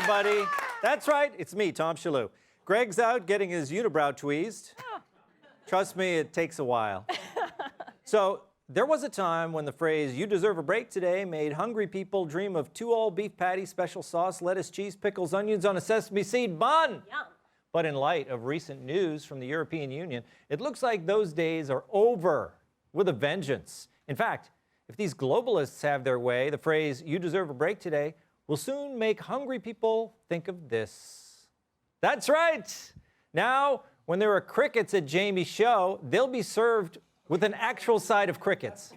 everybody. That's right, it's me, Tom Shalhoub. Greg's out getting his unibrow tweezed. Trust me, it takes a while. So, there was a time when the phrase, "you deserve a break today," made hungry people dream of 2 all-beef patties, special sauce, lettuce, cheese, pickles, onions on a sesame seed bun. Yum. But in light of recent news from the European Union, it looks like those days are over with a vengeance. In fact, if these globalists have their way, the phrase, "you deserve a break today," will soon make hungry people think of this. That's right. Now, when there are crickets at Jamie's show, they'll be served with an actual side of crickets.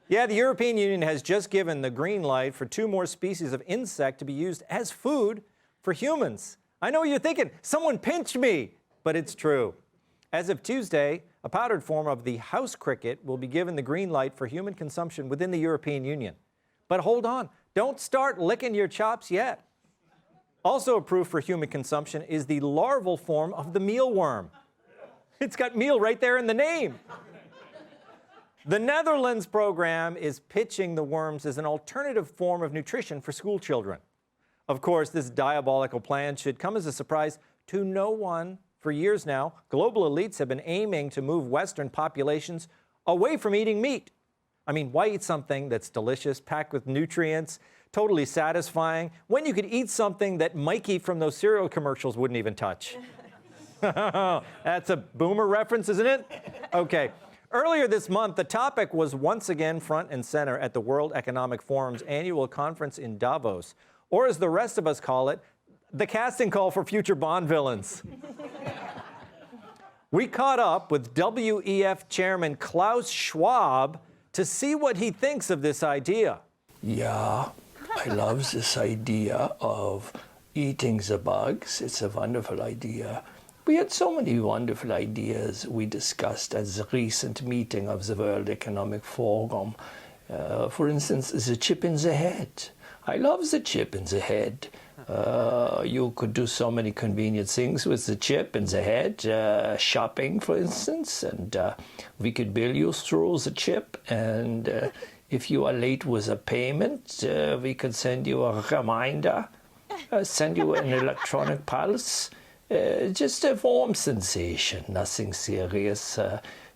Yeah, the European Union has just given the green light for 2 more species of insect to be used as food for humans. I know what you're thinking, someone pinched me, but it's true. As of Tuesday, a powdered form of the house cricket will be given the green light for human consumption within the European Union. But hold on, don't start licking your chops yet. Also approved for human consumption is the larval form of the mealworm. It's got meal right there in the name. The Netherlands program is pitching the worms as an alternative form of nutrition for school children. Of course, this diabolical plan should come as a surprise to no one. For years now, global elites have been aiming to move Western populations away from eating meat. I mean, why eat something that's delicious, packed with nutrients, totally satisfying, when you could eat something that Mikey from those cereal commercials wouldn't even touch? That's a boomer reference, isn't it? Okay. Earlier this month, the topic was once again front and center at the World Economic Forum's annual conference in Davos, or as the rest of us call it, the casting call for future Bond villains. We caught up with WEF Chairman Klaus Schwab to see what he thinks of this idea. Yeah, I love this idea of eating the bugs. It's a wonderful idea. We had so many wonderful ideas we discussed at the recent meeting of the World Economic Forum. For instance, the chip in the head. I love the chip in the head. You could do so many convenient things with the chip in the head, shopping, for instance, and we could bill you through the chip, and if you are late with a payment, we could send you a reminder, send you an electronic pulse. Just a warm sensation, nothing serious.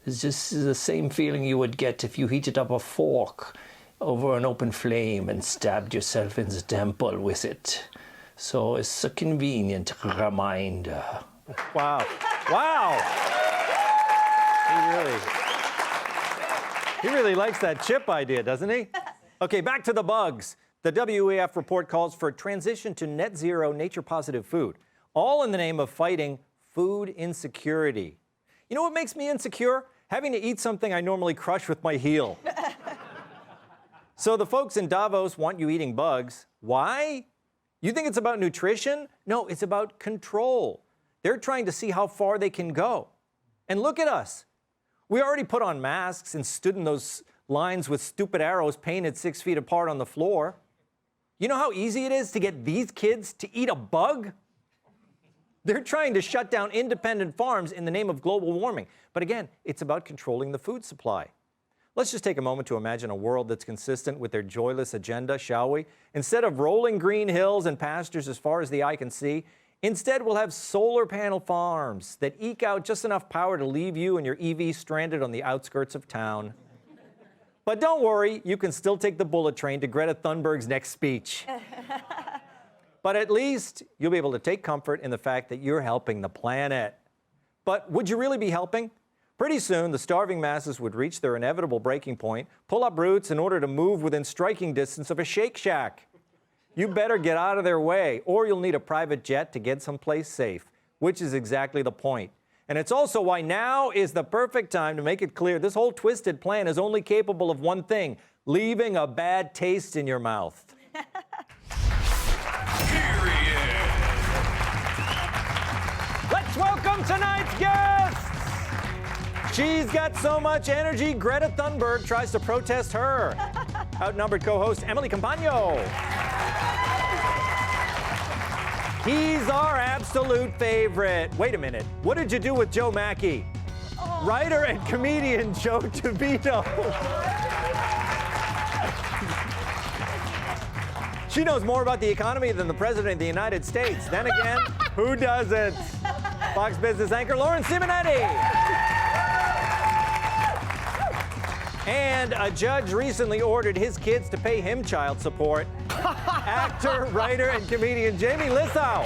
It's just the same feeling you would get if you heated up a fork over an open flame and stabbed yourself in the temple with it. So it's a convenient reminder. Wow. Wow. He really likes that chip idea, doesn't he? Okay, back to the bugs. The WEF report calls for a transition to net zero nature-positive food, all in the name of fighting food insecurity. You know what makes me insecure? Having to eat something I normally crush with my heel. So the folks in Davos want you eating bugs. Why? You think it's about nutrition? No, it's about control. They're trying to see how far they can go. And look at us. We already put on masks and stood in those lines with stupid arrows painted 6 feet apart on the floor. You know how easy it is to get these kids to eat a bug? They're trying to shut down independent farms in the name of global warming. But again, it's about controlling the food supply. Let's just take a moment to imagine a world that's consistent with their joyless agenda, shall we? Instead of rolling green hills and pastures as far as the eye can see, instead we'll have solar panel farms that eke out just enough power to leave you and your EV stranded on the outskirts of town. But don't worry, you can still take the bullet train to Greta Thunberg's next speech. But at least you'll be able to take comfort in the fact that you're helping the planet. But would you really be helping? Pretty soon, the starving masses would reach their inevitable breaking point, pull up roots in order to move within striking distance of a Shake Shack. You better get out of their way, or you'll need a private jet to get someplace safe, which is exactly the point. And it's also why now is the perfect time to make it clear this whole twisted plan is only capable of one thing: leaving a bad taste in your mouth. Let's welcome tonight's guest! She's got so much energy, Greta Thunberg tries to protest her. Outnumbered co-host Emily Campagno. He's our absolute favorite. Wait a minute, what did you do with Joe Mackey? Oh. Writer and comedian Joe She knows more about the economy than the President of the United States. Then again, who doesn't? Fox Business anchor Lauren Simonetti. And a judge recently ordered his kids to pay him child support. Actor, writer, and comedian Jamie Lissow.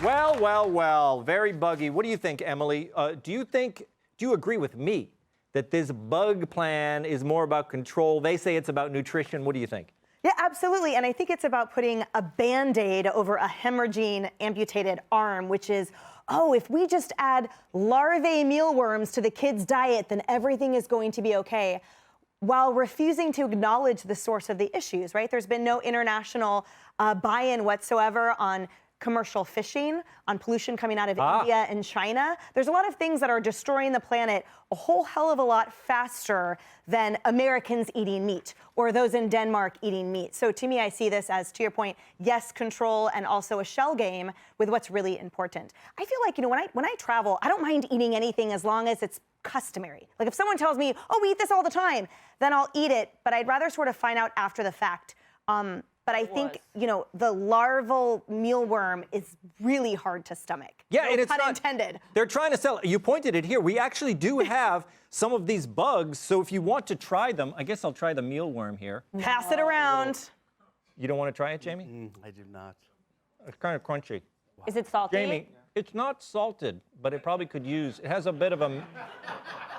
Well, very buggy. What do you think, Emily? Do you agree with me that this bug plan is more about control? They say it's about nutrition. What do you think? Yeah, absolutely. And I think it's about putting a Band-Aid over a hemorrhaging, amputated arm, which is, oh, if we just add larvae mealworms to the kids' diet, then everything is going to be okay, while refusing to acknowledge the source of the issues, right? There's been no international buy-in whatsoever on commercial fishing, on pollution coming out of India and China. There's a lot of things that are destroying the planet a whole hell of a lot faster than Americans eating meat or those in Denmark eating meat. So to me, I see this as, to your point, yes, control, and also a shell game with what's really important. I feel like, when I travel, I don't mind eating anything as long as it's customary. Like if someone tells me, oh, we eat this all the time, then I'll eat it, but I'd rather sort of find out after the fact. But I think, the larval mealworm is really hard to stomach. Yeah, and it's pun not intended. They're trying to sell it. You pointed it here. We actually do have some of these bugs. So if you want to try them, I guess I'll try the mealworm here. Pass it around. You don't want to try it, Jamie? I do not. It's kind of crunchy. Is it salty? Jamie, it's not salted, but it probably could use. It has a bit of a.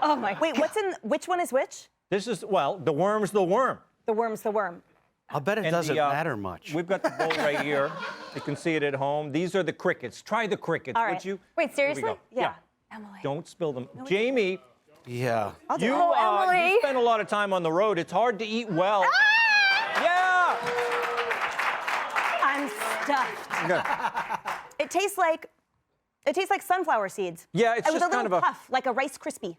Oh my! Wait, which one is which? This is the worm's the worm. The worm's the worm. I'll bet it doesn't matter much. We've got the bowl right here. You can see it at home. These are the crickets. Try the crickets, All right. would you? Wait, seriously? Here we go. Yeah. Emily. Don't spill them. Jamie, Yeah. you Emily. spend a lot of time on the road. It's hard to eat well. Yeah. I'm stuffed. It tastes like sunflower seeds. Yeah, it's with just a little kind of a puff, like a Rice Krispie,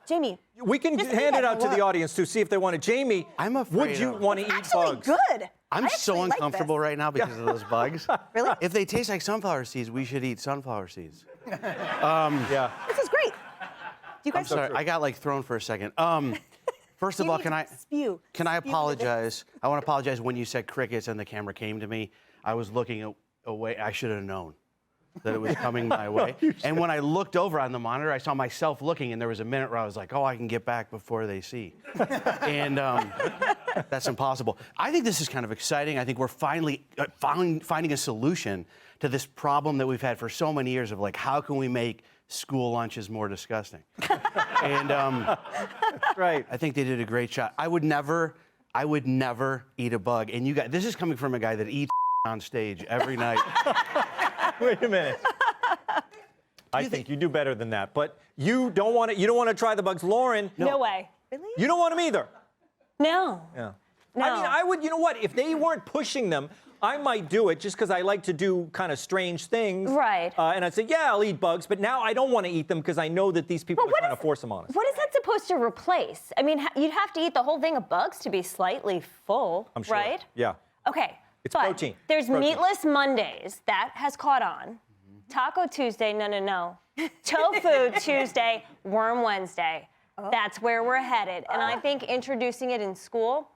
Jamie. We can Just hand eat it out to What? the audience to see if they want it. Jamie, I'm afraid would you of- want to eat Actually bugs? good. I'm I so actually like uncomfortable this. right now because of those bugs. Really? If they taste like sunflower seeds, we should eat sunflower seeds. Yeah. This is great. Do you guys? Sorry, I got thrown for a second. First of all, can I spew? Can I Spew apologize? I want to apologize when you said crickets and the camera came to me. I was looking away. I should have known that it was coming my way. And when I looked over on the monitor, I saw myself looking, and there was a minute where I was like, oh, I can get back before they see. And that's impossible. I think this is kind of exciting. I think we're finally finding a solution to this problem that we've had for so many years of how can we make school lunches more disgusting? And Right. I think they did a great job. I would never eat a bug. And this is coming from a guy that eats on stage every night. Wait a minute. I think you do better than that. But you don't want to try the bugs. Lauren, No way. Really? you don't want them either. No. Yeah. No. I mean, I would, you know what? If they weren't pushing them, I might do it just because I like to do kind of strange things. Right. And I'd say, yeah, I'll eat bugs, but now I don't want to eat them because I know that these people are trying to force them on us. What is that supposed to replace? I mean, you'd have to eat the whole thing of bugs to be slightly full, I'm sure. right? Yeah. Okay. It's but protein. There's Protein. Meatless Mondays. That has caught on. Taco Tuesday, no. Tofu Tuesday, Worm Wednesday. That's where we're headed. And I think introducing it in school,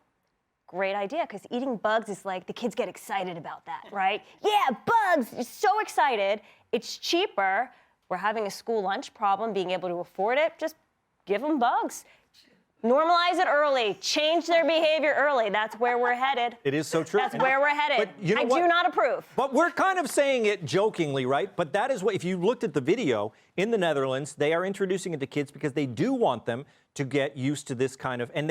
great idea, because eating bugs is like, the kids get excited about that, right? Yeah, bugs, you're so excited. It's cheaper. We're having a school lunch problem, being able to afford it. Just give them bugs. Normalize it early. Change their behavior early. That's where we're headed. It is so true. That's where we're headed. But you know I what? do not approve. But we're kind of saying it jokingly, right? But that is what, if you looked at the video in the Netherlands, they are introducing it to kids because they do want them to get used to this kind of, and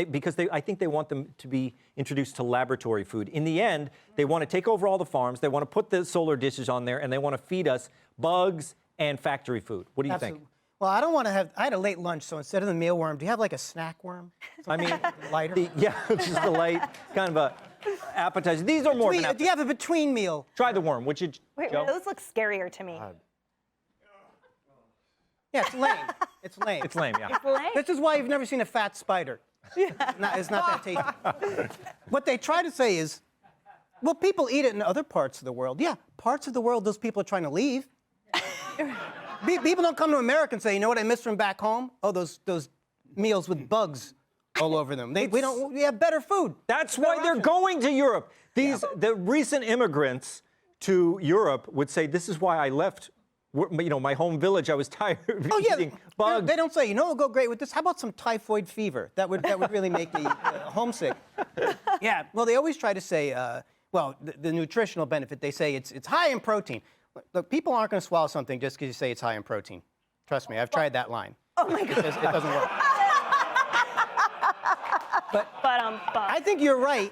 I think they want them to be introduced to laboratory food. In the end, they want to take over all the farms, they want to put the solar dishes on there, and they want to feed us bugs and factory food. What do you think? Well, I don't want to have. I had a late lunch, so instead of the mealworm, do you have like a snack worm? I mean, Lighter. just a light kind of a appetizer. These are more of an Do appetizer. you have a between meal? Try the worm, would you, Wait, Joe? those look scarier to me. Yeah, it's lame. It's lame. It's lame, yeah. Filet? This is why you've never seen a fat spider. It's not that tasty. What they try to say is, well, people eat it in other parts of the world. Yeah, parts of the world those people are trying to leave. People don't come to America and say, you know what I miss from back home? Oh, those meals with bugs all over them. We have better food. That's why they're going to Europe. The recent immigrants to Europe would say, this is why I left, my home village. I was tired of eating bugs. They don't say, you know what will go great with this? How about some typhoid fever? That would really make me homesick. Yeah, well, they always try to say, the nutritional benefit, they say it's high in protein. Look, people aren't going to swallow something just because you say it's high in protein. Trust me, I've tried that line. Oh, my God. It doesn't work. But I think you're right.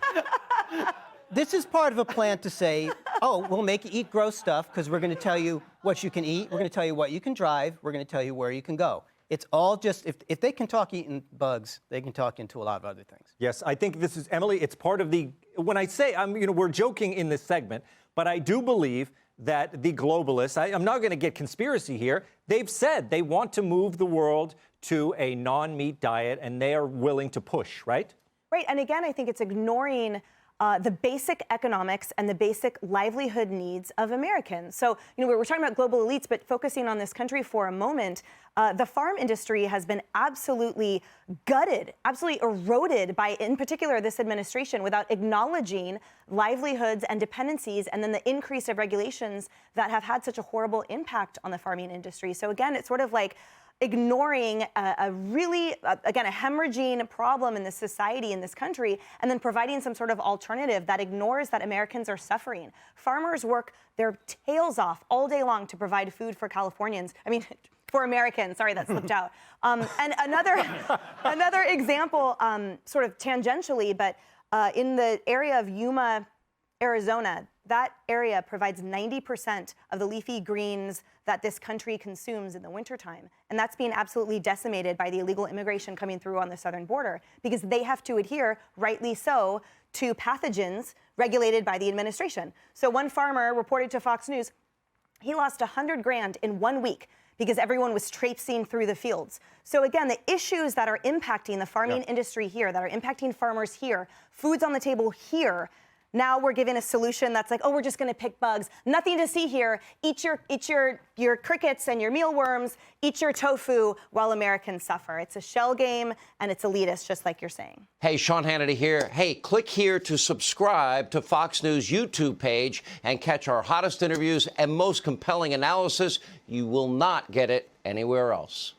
This is part of a plan to say, we'll make you eat gross stuff because we're going to tell you what you can eat. We're going to tell you what you can drive. We're going to tell you where you can go. It's all just, if they can talk eating bugs, they can talk into a lot of other things. Yes, I think this is, Emily, it's part of when I say, we're joking in this segment, but I do believe that the globalists, I'm not going to get conspiracy here, they've said they want to move the world to a non-meat diet, and they are willing to push, right? Right, and again, I think it's ignoring the basic economics and the basic livelihood needs of Americans. So, we were talking about global elites, but focusing on this country for a moment, the farm industry has been absolutely gutted, absolutely eroded by, in particular, this administration without acknowledging livelihoods and dependencies and then the increase of regulations that have had such a horrible impact on the farming industry. So again, it's sort of like ignoring a hemorrhaging problem in this society, in this country, and then providing some sort of alternative that ignores that Americans are suffering. Farmers work their tails off all day long to provide food for Californians. For Americans, sorry, that slipped out. And another example, sort of tangentially, but in the area of Yuma, Arizona, that area provides 90% of the leafy greens that this country consumes in the wintertime. And that's being absolutely decimated by the illegal immigration coming through on the southern border because they have to adhere, rightly so, to pathogens regulated by the administration. So one farmer reported to Fox News, he lost $100,000 in 1 week because everyone was traipsing through the fields. So again, the issues that are impacting the farming industry here, that are impacting farmers here, food's on the table here, now we're given a solution that's like, we're just going to pick bugs. Nothing to see here. Eat your crickets and your mealworms. Eat your tofu while Americans suffer. It's a shell game, and it's elitist, just like you're saying. Hey, Sean Hannity here. Hey, click here to subscribe to Fox News YouTube page and catch our hottest interviews and most compelling analysis. You will not get it anywhere else.